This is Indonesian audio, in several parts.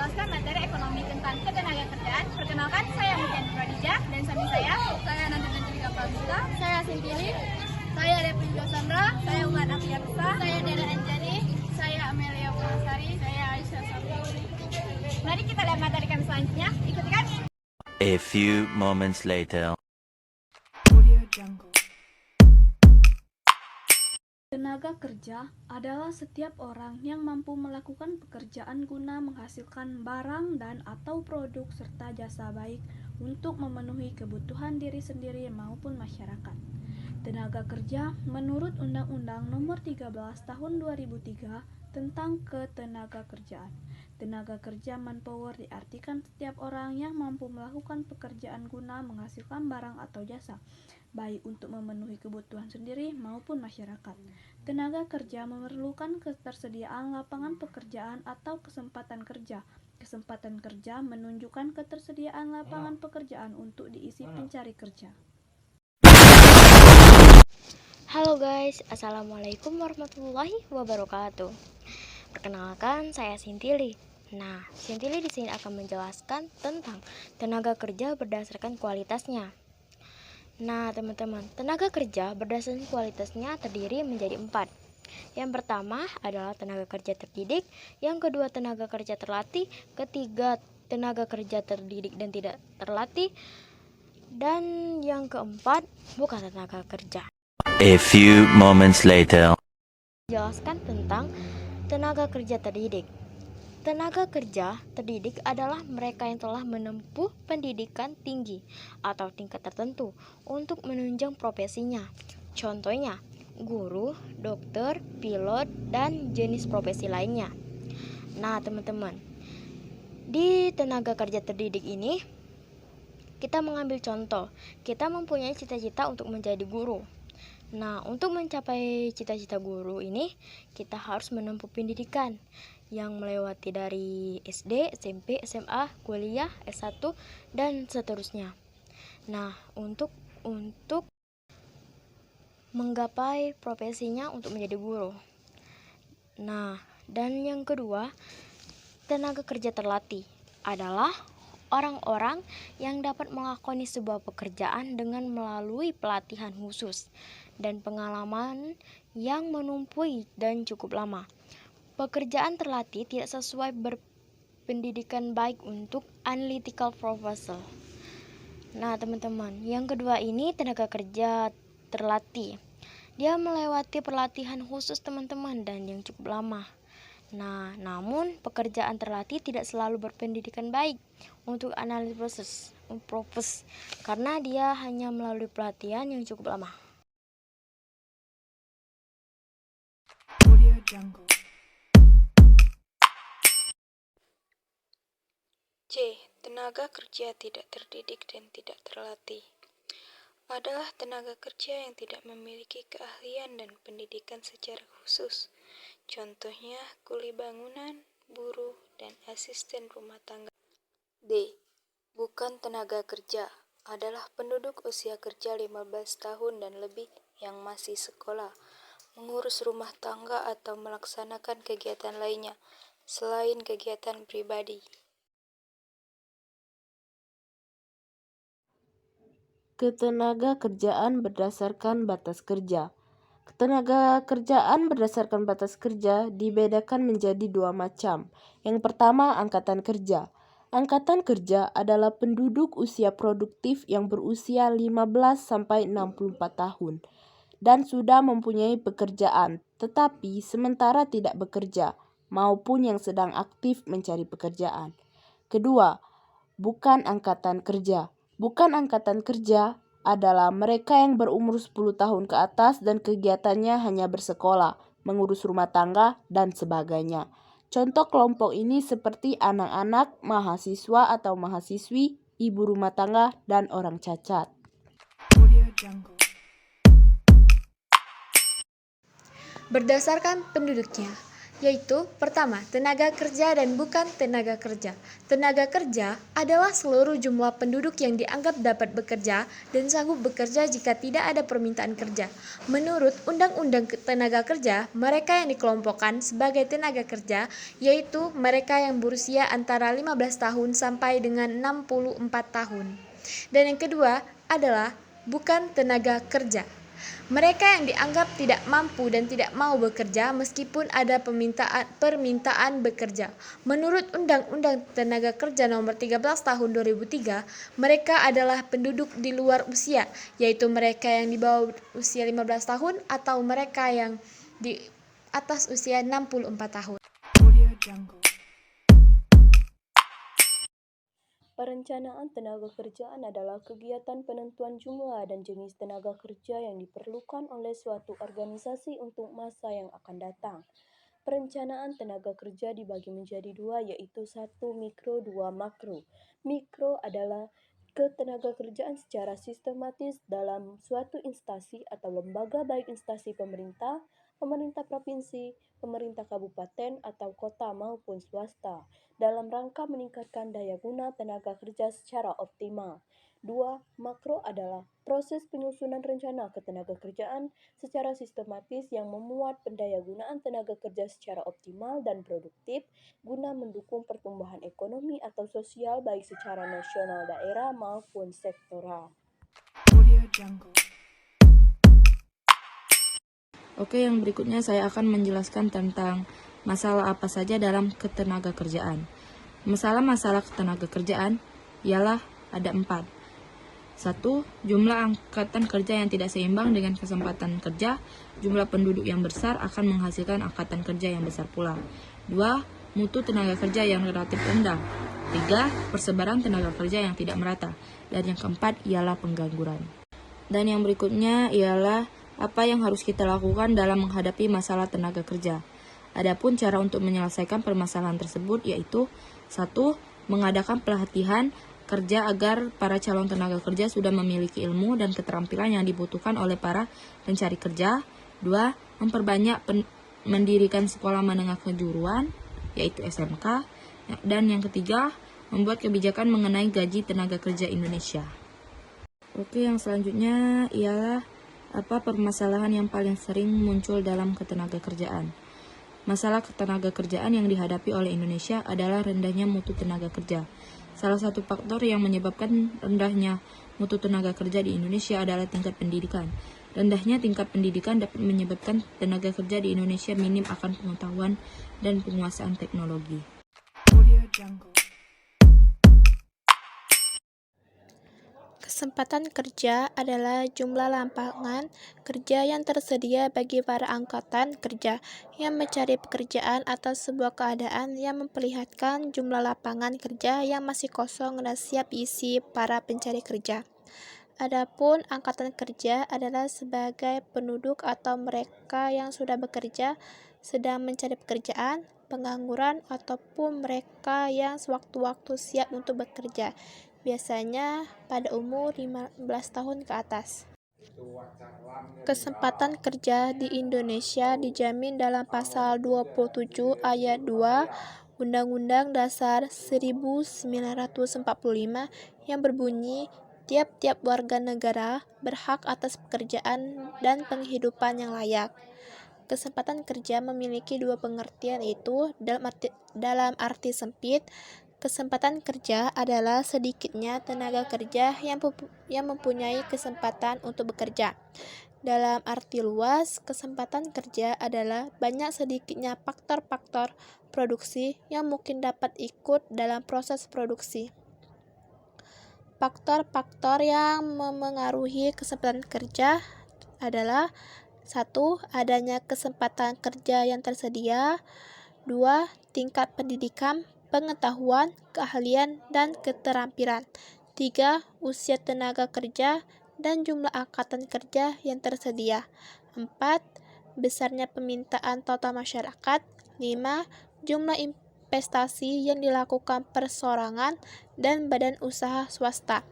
menjelaskan materi ekonomi tentang ketenagakerjaan. Perkenalkan, saya Mutian Pradija dan samping saya Nanda Nantika Pramita, saya Sintili, saya Devi Josandra, saya Umat Afiarsa, saya Dera Anjani, saya Amelia Pulasari, saya Aisyah Sabri. Mari kita lihat materi kami selanjutnya. Ikuti kami. A few moments later. Tenaga kerja adalah setiap orang yang mampu melakukan pekerjaan guna menghasilkan barang dan atau produk serta jasa baik untuk memenuhi kebutuhan diri sendiri maupun masyarakat. Tenaga kerja menurut Undang-Undang Nomor 13 Tahun 2003 tentang Ketenagakerjaan. Tenaga kerja manpower diartikan setiap orang yang mampu melakukan pekerjaan guna menghasilkan barang atau jasa, baik untuk memenuhi kebutuhan sendiri maupun masyarakat. Tenaga kerja memerlukan ketersediaan lapangan pekerjaan atau kesempatan kerja. Kesempatan kerja menunjukkan ketersediaan lapangan pekerjaan untuk diisi pencari kerja. Halo guys, assalamualaikum warahmatullahi wabarakatuh. Perkenalkan, saya Sintili. Nah, Sintili di sini akan menjelaskan tentang tenaga kerja berdasarkan kualitasnya. Nah, teman-teman, tenaga kerja berdasarkan kualitasnya terdiri menjadi 4. Yang pertama adalah tenaga kerja terdidik, yang kedua tenaga kerja terlatih, ketiga tenaga kerja terdidik dan tidak terlatih, dan yang keempat bukan tenaga kerja. A few moments later. Jelaskan tentang tenaga kerja terdidik. Tenaga kerja terdidik adalah mereka yang telah menempuh pendidikan tinggi atau tingkat tertentu untuk menunjang profesinya. Contohnya, guru, dokter, pilot, dan jenis profesi lainnya. Nah, teman-teman, di tenaga kerja terdidik ini kita mengambil contoh. Kita mempunyai cita-cita untuk menjadi guru. Nah, untuk mencapai cita-cita guru ini, kita harus menempuh pendidikan yang melewati dari SD, SMP, SMA, kuliah, S1, dan seterusnya. Nah, untuk menggapai profesinya untuk menjadi guru. Nah, dan yang kedua, tenaga kerja terlatih adalah orang-orang yang dapat melakoni sebuah pekerjaan dengan melalui pelatihan khusus dan pengalaman yang menumpui dan cukup lama. Pekerjaan terlatih tidak sesuai berpendidikan baik untuk analytical professional. Nah, teman-teman, yang kedua ini tenaga kerja terlatih. Dia melewati pelatihan khusus teman-teman dan yang cukup lama. Nah, namun pekerjaan terlatih tidak selalu berpendidikan baik untuk analisis proses karena dia hanya melalui pelatihan yang cukup lama. C. Tenaga kerja tidak terdidik dan tidak terlatih adalah tenaga kerja yang tidak memiliki keahlian dan pendidikan secara khusus. Contohnya kuli bangunan, buruh, dan asisten rumah tangga. D. Bukan tenaga kerja adalah penduduk usia kerja 15 tahun dan lebih yang masih sekolah, mengurus rumah tangga atau melaksanakan kegiatan lainnya selain kegiatan pribadi. Ketenaga kerjaan berdasarkan batas kerja. Ketenaga kerjaan berdasarkan batas kerja dibedakan menjadi 2 macam. Yang pertama, angkatan kerja. Angkatan kerja adalah penduduk usia produktif yang berusia 15 sampai 64 tahun dan sudah mempunyai pekerjaan, tetapi sementara tidak bekerja maupun yang sedang aktif mencari pekerjaan. Kedua, bukan angkatan kerja. Bukan angkatan kerja adalah mereka yang berumur 10 tahun ke atas dan kegiatannya hanya bersekolah, mengurus rumah tangga, dan sebagainya. Contoh kelompok ini seperti anak-anak, mahasiswa atau mahasiswi, ibu rumah tangga, dan orang cacat. Berdasarkan penduduknya, yaitu pertama, tenaga kerja dan bukan tenaga kerja. Tenaga kerja adalah seluruh jumlah penduduk yang dianggap dapat bekerja dan sanggup bekerja jika tidak ada permintaan kerja. Menurut Undang-Undang Tenaga Kerja, mereka yang dikelompokkan sebagai tenaga kerja yaitu mereka yang berusia antara 15 tahun sampai dengan 64 tahun. Dan yang kedua adalah bukan tenaga kerja. Mereka yang dianggap tidak mampu dan tidak mau bekerja meskipun ada permintaan bekerja. Menurut Undang-Undang Tenaga Kerja Nomor 13 Tahun 2003, mereka adalah penduduk di luar usia, yaitu mereka yang di bawah usia 15 tahun atau mereka yang di atas usia 64 tahun. Perencanaan tenaga kerjaan adalah kegiatan penentuan jumlah dan jenis tenaga kerja yang diperlukan oleh suatu organisasi untuk masa yang akan datang. Perencanaan tenaga kerja dibagi menjadi dua, yaitu 1 mikro, 2 makro. Mikro adalah ketenaga kerjaan secara sistematis dalam suatu instansi atau lembaga, baik instansi pemerintah, pemerintah provinsi, pemerintah kabupaten atau kota maupun swasta, dalam rangka meningkatkan daya guna tenaga kerja secara optimal. 2. Makro adalah proses penyusunan rencana ketenagakerjaan secara sistematis yang memuat pendayagunaan tenaga kerja secara optimal dan produktif guna mendukung pertumbuhan ekonomi atau sosial baik secara nasional, daerah maupun sektoral. Oke, yang berikutnya saya akan menjelaskan tentang masalah apa saja dalam ketenagakerjaan. Masalah-masalah ketenagakerjaan ialah ada 4. 1. Jumlah angkatan kerja yang tidak seimbang dengan kesempatan kerja. Jumlah penduduk yang besar akan menghasilkan angkatan kerja yang besar pula. 2. Mutu tenaga kerja yang relatif rendah. 3. Persebaran tenaga kerja yang tidak merata. Dan yang keempat ialah pengangguran. Dan yang berikutnya ialah apa yang harus kita lakukan dalam menghadapi masalah tenaga kerja. Adapun cara untuk menyelesaikan permasalahan tersebut yaitu 1. Mengadakan pelatihan kerja agar para calon tenaga kerja sudah memiliki ilmu dan keterampilan yang dibutuhkan oleh para pencari kerja. 2. Memperbanyak mendirikan sekolah menengah kejuruan yaitu SMK. Dan yang ketiga, membuat kebijakan mengenai gaji tenaga kerja Indonesia. Oke, yang selanjutnya ialah apa permasalahan yang paling sering muncul dalam ketenagakerjaan. Masalah ketenagakerjaan yang dihadapi oleh Indonesia adalah rendahnya mutu tenaga kerja. Salah satu faktor yang menyebabkan rendahnya mutu tenaga kerja di Indonesia adalah tingkat pendidikan. Rendahnya tingkat pendidikan dapat menyebabkan tenaga kerja di Indonesia minim akan pengetahuan dan penguasaan teknologi. Kesempatan kerja adalah jumlah lapangan kerja yang tersedia bagi para angkatan kerja yang mencari pekerjaan atas sebuah keadaan yang memperlihatkan jumlah lapangan kerja yang masih kosong dan siap diisi para pencari kerja. Adapun angkatan kerja adalah sebagai penduduk atau mereka yang sudah bekerja, sedang mencari pekerjaan, pengangguran, ataupun mereka yang sewaktu-waktu siap untuk bekerja, biasanya pada umur 15 tahun ke atas. Kesempatan kerja di Indonesia dijamin dalam pasal 27 ayat 2 Undang-Undang Dasar 1945 yang berbunyi, tiap-tiap warga negara berhak atas pekerjaan dan penghidupan yang layak. Kesempatan kerja memiliki dua pengertian, yaitu dalam arti sempit, kesempatan kerja adalah sedikitnya tenaga kerja yang mempunyai kesempatan untuk bekerja. Dalam arti luas, kesempatan kerja adalah banyak sedikitnya faktor-faktor produksi yang mungkin dapat ikut dalam proses produksi. Faktor-faktor yang memengaruhi kesempatan kerja adalah 1. Adanya kesempatan kerja yang tersedia. 2. Tingkat pendidikan, pengetahuan, keahlian, dan keterampilan. 3. Usia tenaga kerja dan jumlah angkatan kerja yang tersedia. 4. Besarnya permintaan total masyarakat. 5. Jumlah investasi yang dilakukan perseorangan dan badan usaha swasta.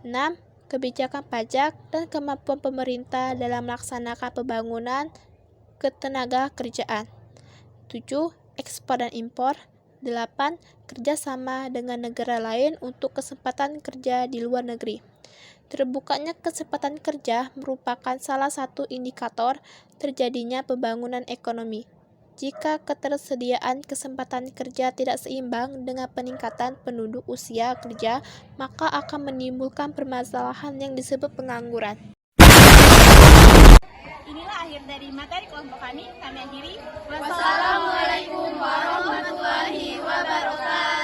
6. Kebijakan pajak dan kemampuan pemerintah dalam melaksanakan pembangunan ketenaga kerjaan. 7. Ekspor dan impor. 8. Kerjasama dengan negara lain untuk kesempatan kerja di luar negeri. Terbukanya kesempatan kerja merupakan salah satu indikator terjadinya pembangunan ekonomi. Jika ketersediaan kesempatan kerja tidak seimbang dengan peningkatan penduduk usia kerja, maka akan menimbulkan permasalahan yang disebut pengangguran. Inilah akhir dari materi kelompok kami. Kami akhiri. Wassalamualaikum warahmatullahi wabarakatuh.